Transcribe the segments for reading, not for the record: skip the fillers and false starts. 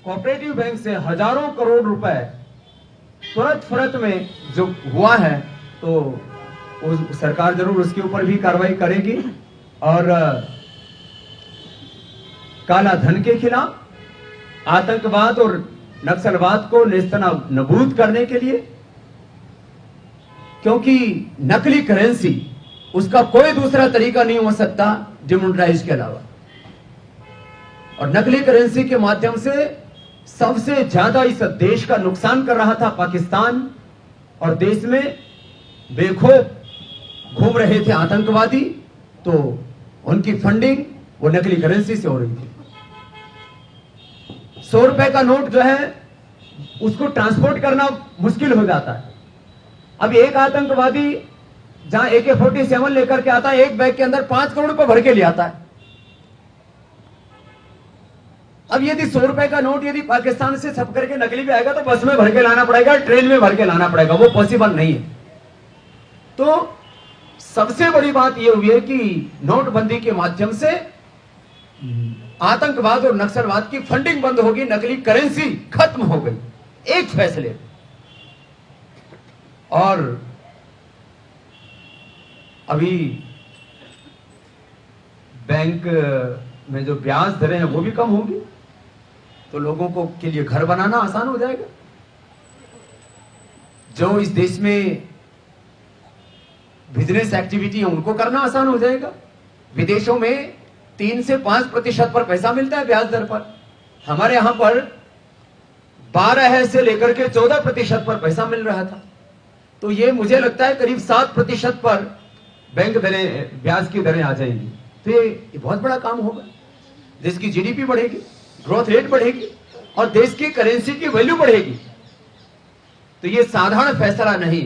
Cooperative bank से हजारों करोड़ रुपए तुरंत फुरत में जो हुआ है, तो सरकार जरूर उसके ऊपर भी कार्रवाई करेगी और काला धन के खिलाफ, आतंकवाद और नक्सलवाद को नेस्तनाबूद करने के लिए, क्योंकि नकली करेंसी उसका कोई दूसरा तरीका नहीं हो सकता डिमोनेटाइज के अलावा। और नकली करेंसी के माध्यम से सबसे ज्यादा इस देश का नुकसान कर रहा था पाकिस्तान, और देश में बेखौफ घूम रहे थे आतंकवादी, तो उनकी फंडिंग वो नकली करेंसी से हो रही थी। 100 रुपए का नोट जो है उसको ट्रांसपोर्ट करना मुश्किल हो जाता है। अब एक आतंकवादी जहां AK-47 लेकर के आता है, एक बैग के अंदर 5 करोड़ रुपए भर के ले आता है। अब यदि 100 रुपए का नोट यदि पाकिस्तान से छप करके नकली भी आएगा तो बस में भर के लाना पड़ेगा, ट्रेन में भर के लाना पड़ेगा, वो पॉसिबल नहीं है। तो सबसे बड़ी बात यह हुई है कि नोटबंदी के माध्यम से आतंकवाद और नक्सलवाद की फंडिंग बंद होगी, नकली करेंसी खत्म हो गई एक फैसले। और अभी बैंक में जो ब्याज दरें हैं वो भी कम होगी, तो लोगों को के लिए घर बनाना आसान हो जाएगा। जो इस देश में बिजनेस एक्टिविटी है उनको करना आसान हो जाएगा। विदेशों में 3 से 5% पर पैसा मिलता है ब्याज दर पर, हमारे यहां पर 12 से लेकर के 14% पर पैसा मिल रहा था। तो ये मुझे लगता है करीब 7% पर बैंक दरें, ब्याज की दरें आ जाएंगी। तो ये बहुत बड़ा काम होगा। देश की GDP बढ़ेगी, ग्रोथ रेट बढ़ेगी और देश की करेंसी की वैल्यू बढ़ेगी। तो ये साधारण फैसला नहीं,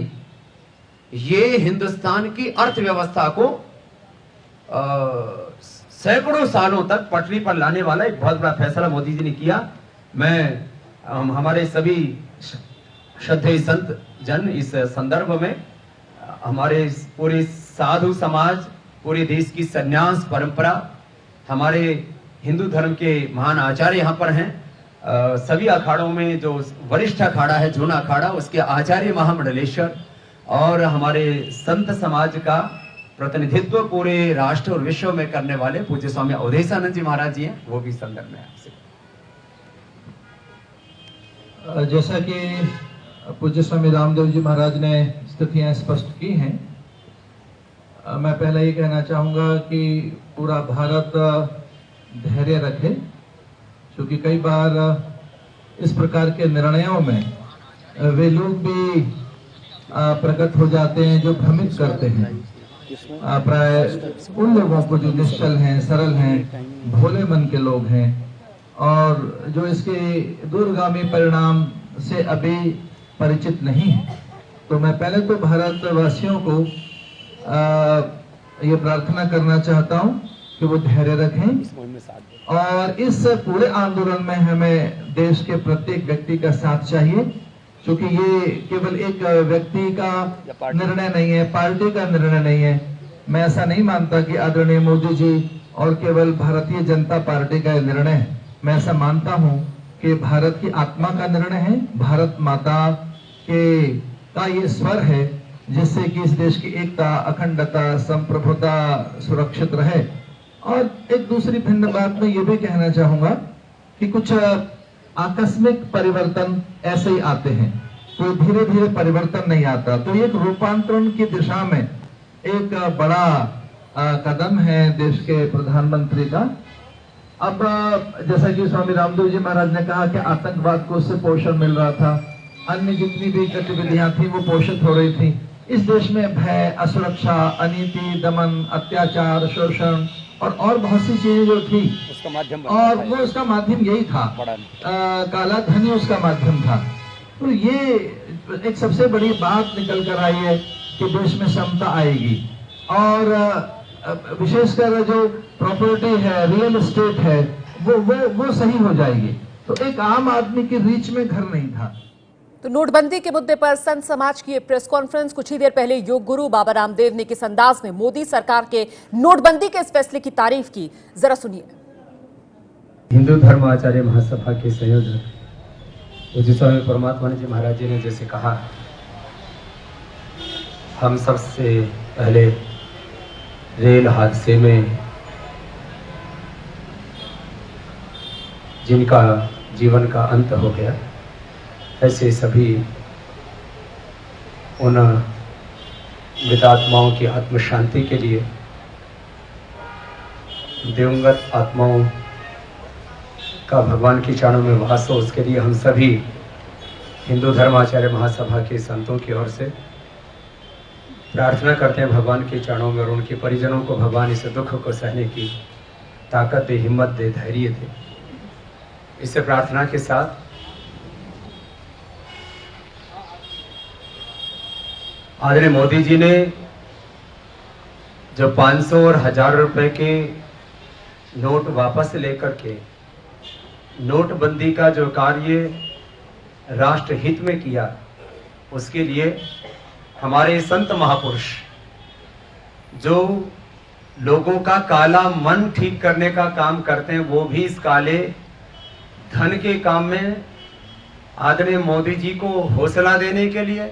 ये हिंदुस्तान की अर्थव्यवस्था को सैकड़ों सालों तक पटरी पर लाने वाला एक बहुत बड़ा फैसला मोदी जी ने किया। मैं हमारे सभी श्रद्धेय संत जन इस संदर्भ में, हमारे पूरे साधु समाज, पूरे देश की सन्यास परंपरा, हमारे हिंदू धर्म के महान आचार्य यहाँ पर हैं, सभी अखाड़ों में जो वरिष्ठ अखाड़ा है जूना अखाड़ा, उसके आचार्य महामंडलेश्वर और हमारे संत समाज का प्रतिनिधित्व पूरे राष्ट्र और विश्व में करने वाले पूज्य स्वामी अवधेशानंद जी महाराज जी हैं, वो भी संदर्भ में आपसे। जैसा कि पूज्य स्वामी रामदेव जी महाराज ने स्थितियां स्पष्ट की हैं, मैं पहले ये कहना चाहूँगा कि पूरा भारत धैर्य रखे, क्योंकि कई बार इस प्रकार के निर्णयों में वे लोग भी प्रकट हो जाते हैं जो भ्रमित करते हैं प्राय उन लोगों को जो निश्चल हैं, सरल हैं, भोले मन के लोग हैं और जो इसके दूरगामी परिणाम से अभी परिचित नहीं है। तो मैं पहले तो भारतवासियों को ये प्रार्थना करना चाहता हूं कि वो धैर्य रखें और इस पूरे आंदोलन में हमें देश के प्रत्येक व्यक्ति का साथ चाहिए, क्योंकि ये केवल एक व्यक्ति का निर्णय नहीं है, पार्टी का निर्णय नहीं है। मैं ऐसा नहीं मानता कि आदरणीय मोदी जी और केवल भारतीय जनता पार्टी का निर्णय है। मैं ऐसा मानता हूं कि भारत की आत्मा का निर्णय है, भारत माता का ये स्वर है जिससे कि इस देश की एकता, अखंडता, संप्रभुता सुरक्षित रहे। और एक दूसरी भिन्न बात मैं ये भी कहना चाहूंगा कि कुछ आकस्मिक परिवर्तन ऐसे ही आते हैं, कोई धीरे धीरे परिवर्तन नहीं आता। तो एक रूपांतरण की दिशा में एक बड़ा कदम है देश के प्रधानमंत्री का। अब जैसा कि स्वामी रामदेव जी महाराज ने कहा कि आतंकवाद को उससे पोषण मिल रहा था, अन्य जितनी भी गतिविधियां थी वो पोषित हो रही थी। इस देश में भय, असुरक्षा, अनीति, दमन, अत्याचार, शोषण और बहुत सी चीजें जो थी उसका माध्यम, और वो उसका माध्यम यही था, काला धन ही उसका माध्यम था। तो ये एक सबसे बड़ी बात निकल कर आई है कि देश में समता आएगी और विशेषकर जो प्रॉपर्टी है, रियल एस्टेट है, वो सही हो जाएगी। तो एक आम आदमी की रीच में घर नहीं था। तो नोटबंदी के मुद्दे पर संत समाज की प्रेस कॉन्फ्रेंस, कुछ ही देर पहले योग गुरु बाबा रामदेव ने किस अंदाज में मोदी सरकार के नोटबंदी के इस फैसले की तारीफ की, जरा सुनिए। हिंदू धर्म आचार्य महासभा के संयोजक पूज्य स्वामी परमात्मानंद जी महाराज जी ने जैसे कहा, हम सबसे पहले रेल हादसे में जिनका जीवन का अंत हो गया, ऐसे सभी उन मृतात्माओं की आत्म शांति के लिए, दिवंगत आत्माओं का भगवान के चरणों में वास हो, उसके लिए हम सभी हिंदू धर्माचार्य महासभा के संतों की ओर से प्रार्थना करते हैं भगवान के चरणों में, और उनके परिजनों को भगवान इस दुख को सहने की ताकत दे, हिम्मत दे, धैर्य दे। इस प्रार्थना के साथ आदरणीय मोदी जी ने जो 500 और 1000 रुपए के नोट वापस लेकर के नोटबंदी का जो कार्य राष्ट्र हित में किया, उसके लिए हमारे संत महापुरुष जो लोगों का काला मन ठीक करने का काम करते हैं, वो भी इस काले धन के काम में आदरणीय मोदी जी को हौसला देने के लिए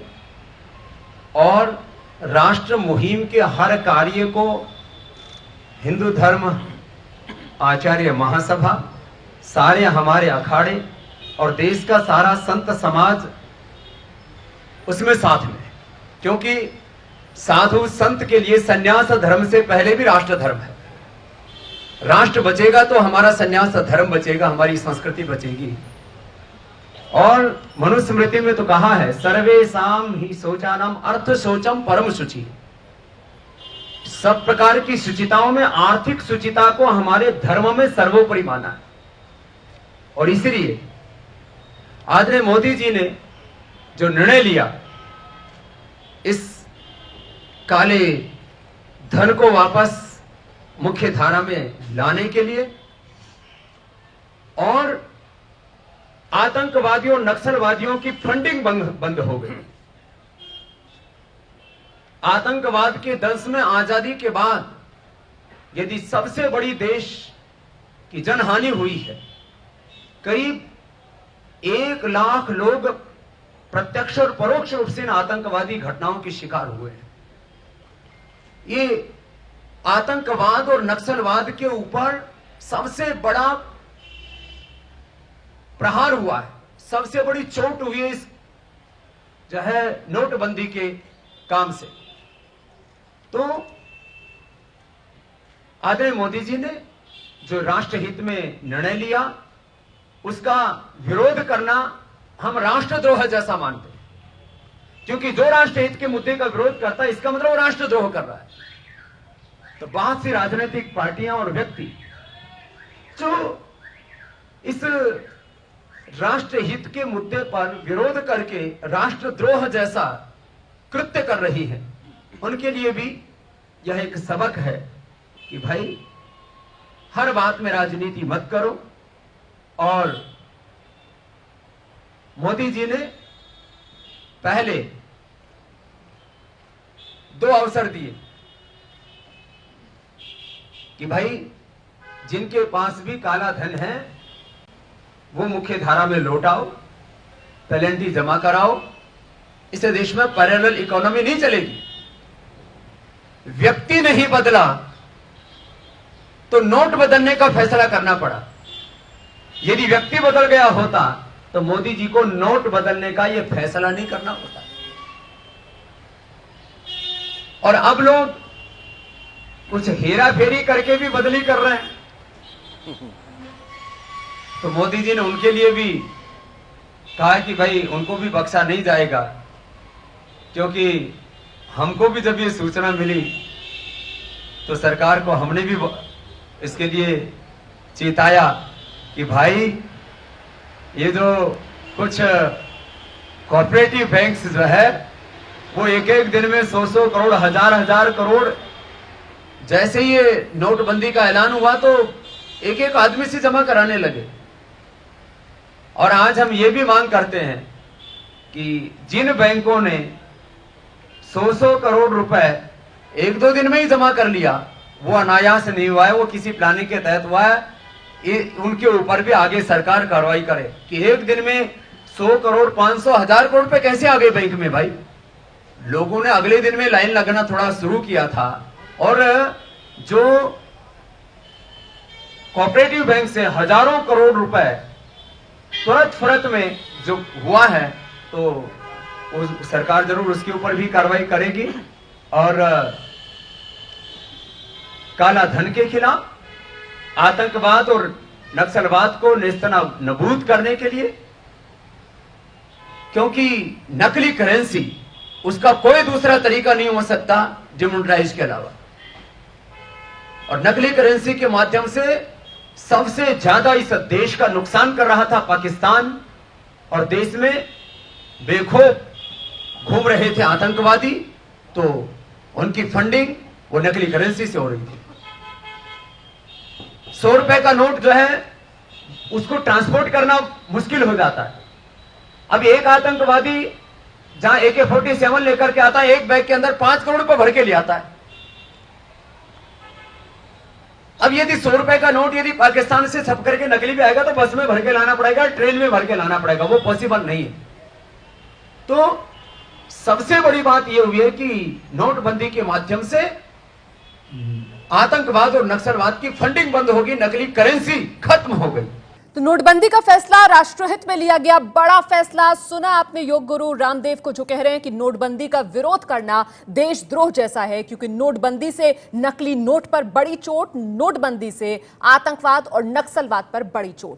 और राष्ट्र मुहिम के हर कार्य को हिंदू धर्म आचार्य महासभा, सारे हमारे अखाड़े और देश का सारा संत समाज उसमें साथ में, क्योंकि साधु संत के लिए सन्यास धर्म से पहले भी राष्ट्र धर्म है। राष्ट्र बचेगा तो हमारा सन्यास धर्म बचेगा, हमारी संस्कृति बचेगी। और मनुस्मृति में तो कहा है, सर्वेषां हि शौचानाम अर्थ शौचम परम शुचि। सब प्रकार की शुचिताओं में आर्थिक शुचिता को हमारे धर्म में सर्वोपरि माना है। और इसलिए आदरणीय मोदी जी ने जो निर्णय लिया इस काले धन को वापस मुख्य धारा में लाने के लिए, और आतंकवादियों नक्सलवादियों की फंडिंग बंद हो गई। आतंकवाद के दंश में आजादी के बाद यदि सबसे बड़ी देश की जनहानि हुई है, करीब 1 लाख लोग प्रत्यक्ष और परोक्ष रूप से इन आतंकवादी घटनाओं के शिकार हुए हैं। ये आतंकवाद और नक्सलवाद के ऊपर सबसे बड़ा प्रहार हुआ है, सबसे बड़ी चोट हुई है इस जो है नोटबंदी के काम से। तो आदरणीय मोदी जी ने जो राष्ट्रहित में निर्णय लिया, उसका विरोध करना हम राष्ट्रद्रोह जैसा मानते हैं, क्योंकि जो राष्ट्रहित के मुद्दे का विरोध करता है, इसका मतलब वो राष्ट्रद्रोह कर रहा है। तो बहुत सी राजनीतिक पार्टियां और व्यक्ति जो इस राष्ट्रहित के मुद्दे पर विरोध करके राष्ट्रद्रोह जैसा कृत्य कर रही है, उनके लिए भी यह एक सबक है कि भाई हर बात में राजनीति मत करो। और मोदी जी ने पहले 2 अवसर दिए कि भाई जिनके पास भी काला धन है वो मुख्य धारा में लौटाओ, पेनल्टी जमा कराओ। इस देश में पैरेलल इकोनॉमी नहीं चलेगी। व्यक्ति नहीं बदला तो नोट बदलने का फैसला करना पड़ा। यदि व्यक्ति बदल गया होता तो मोदी जी को नोट बदलने का यह फैसला नहीं करना होता। और अब लोग कुछ हेरा फेरी करके भी बदली कर रहे हैं। तो मोदी जी ने उनके लिए भी कहा कि भाई उनको भी बख्शा नहीं जाएगा, क्योंकि हमको भी जब ये सूचना मिली तो सरकार को हमने भी इसके लिए चेताया कि भाई ये जो कुछ कॉर्पोरेटिव बैंक्स जो है वो एक दिन में 100 करोड़, हजार करोड़, जैसे ही ये नोटबंदी का ऐलान हुआ तो एक आदमी से जमा कराने लगे। और आज हम ये भी मांग करते हैं कि जिन बैंकों ने 100 करोड़ रुपए 1-2 दिन में ही जमा कर लिया, वो अनायास नहीं हुआ है, वो किसी प्लानिंग के तहत हुआ है। उनके ऊपर भी आगे सरकार कार्रवाई करे कि एक दिन में 100 करोड़ 500 1000 करोड़ पे कैसे आ गए बैंक में भाई। लोगों ने अगले दिन में लाइन लगना थोड़ा शुरू किया था और जो कोऑपरेटिव बैंक से हजारों करोड़ रुपए तुरंत फुरत में जो हुआ है, तो सरकार जरूर उसके ऊपर भी कार्रवाई करेगी और काला धन के खिलाफ, आतंकवाद और नक्सलवाद को नेस्तनाबूद करने के लिए, क्योंकि नकली करेंसी उसका कोई दूसरा तरीका नहीं हो सकता डिमोनेटाइज के अलावा। और नकली करेंसी के माध्यम से सबसे ज्यादा इस देश का नुकसान कर रहा था पाकिस्तान, और देश में बेखौफ घूम रहे थे आतंकवादी, तो उनकी फंडिंग वो नकली करेंसी से हो रही थी। 100 रुपए का नोट जो है उसको ट्रांसपोर्ट करना मुश्किल हो जाता है। अब एक आतंकवादी जहां AK-47 लेकर के आता है, एक बैग के अंदर 5 करोड़ रुपए भर के ले आता है। अब यदि 100 रुपए का नोट यदि पाकिस्तान से छप करके नकली भी आएगा तो बस में भर के लाना पड़ेगा, ट्रेन में भर के लाना पड़ेगा, वो पॉसिबल नहीं है। तो सबसे बड़ी बात यह हुई है कि नोटबंदी के माध्यम से आतंकवाद और नक्सलवाद की फंडिंग बंद होगी, नकली करेंसी खत्म हो गई। तो नोटबंदी का फैसला राष्ट्रहित में लिया गया, बड़ा फैसला। सुना आपने योग गुरु रामदेव को जो कह रहे हैं कि नोटबंदी का विरोध करना देशद्रोह जैसा है, क्योंकि नोटबंदी से नकली नोट पर बड़ी चोट, नोटबंदी से आतंकवाद और नक्सलवाद पर बड़ी चोट।